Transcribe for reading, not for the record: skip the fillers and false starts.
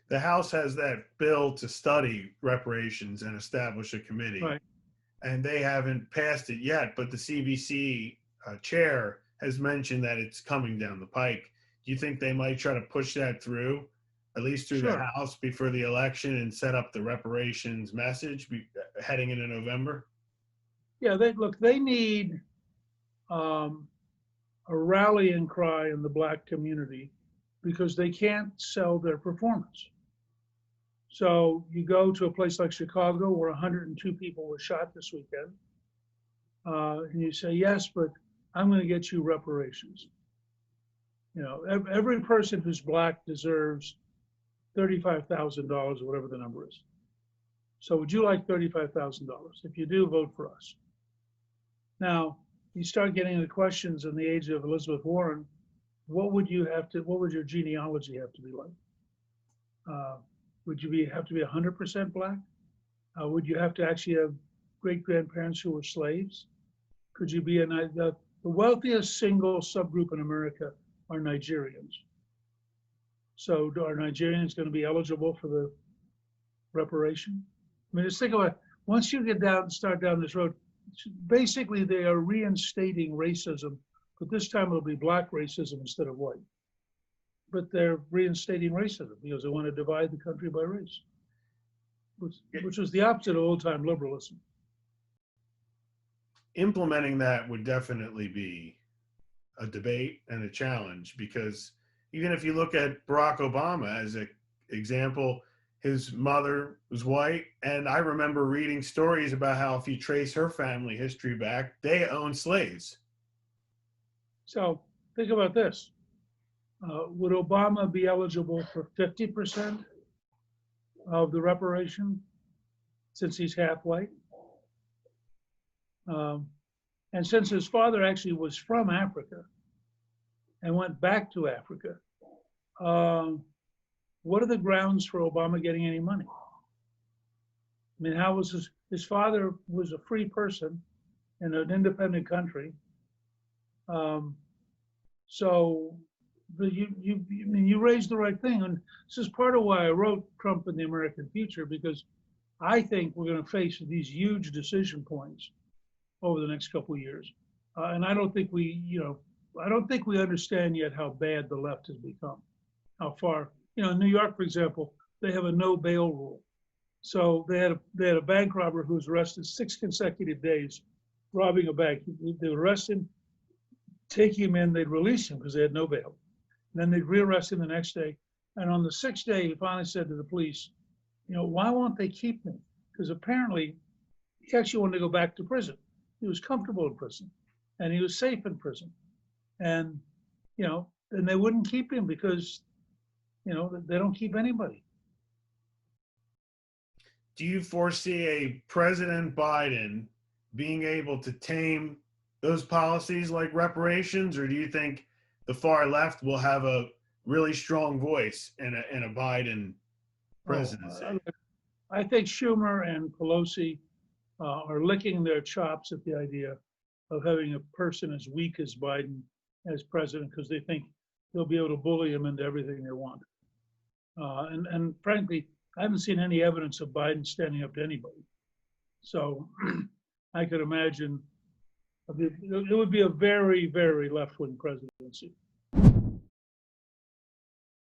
the House has that bill to study reparations and establish a committee, Right. and they haven't passed it yet. But the CBC chair has mentioned that it's coming down the pike. Do you think they might try to push that through, at least through the Sure. House before the election, and set up the reparations message heading into November? Yeah, they need um, a rallying cry in the Black community because they can't sell their performance. So you go to a place like Chicago where 102 people were shot this weekend, and you say, yes, but I'm going to get you reparations. You know, every person who's Black deserves $35,000 or whatever the number is. So would you like $35,000? If you do, vote for us. Now, you start getting the questions in the age of Elizabeth Warren, what would your genealogy have to be like? Would you have to be 100% Black? Would you have to actually have great-grandparents who were slaves? Could you be the wealthiest single subgroup in America are Nigerians. So are Nigerians going to be eligible for the reparation? I mean, just think about it. Once you start down this road, basically they are reinstating racism, but this time it'll be Black racism instead of white. But they're reinstating racism because they want to divide the country by race, which was the opposite of old-time liberalism. Implementing that would definitely be a debate and a challenge, because even if you look at Barack Obama as an example, his mother was white, and I remember reading stories about how if you trace her family history back, they owned slaves. So think about this. Would Obama be eligible for 50% of the reparation since he's half white? And since his father actually was from Africa and went back to Africa, what are the grounds for Obama getting any money? I mean, how was his father was a free person in an independent country. So you raised the right thing. And this is part of why I wrote Trump and the American Future, because I think we're going to face these huge decision points over the next couple of years. And I don't think we understand yet how bad the left has become, how far, in New York, for example, they have a no bail rule. So they had a bank robber who was arrested 6 consecutive days robbing a bank. They would arrest him, take him in, they'd release him because they had no bail. And then they'd rearrest him the next day. And on the 6th day, he finally said to the police, why won't they keep me? Because apparently he actually wanted to go back to prison. He was comfortable in prison and he was safe in prison. And, and they wouldn't keep him because, they don't keep anybody. Do you foresee a President Biden being able to tame those policies like reparations, or do you think the far left will have a really strong voice in a Biden presidency? I think Schumer and Pelosi are licking their chops at the idea of having a person as weak as Biden as president because they think they'll be able to bully him into everything they want. And frankly, I haven't seen any evidence of Biden standing up to anybody. So I could imagine it would be a very, very left-wing presidency.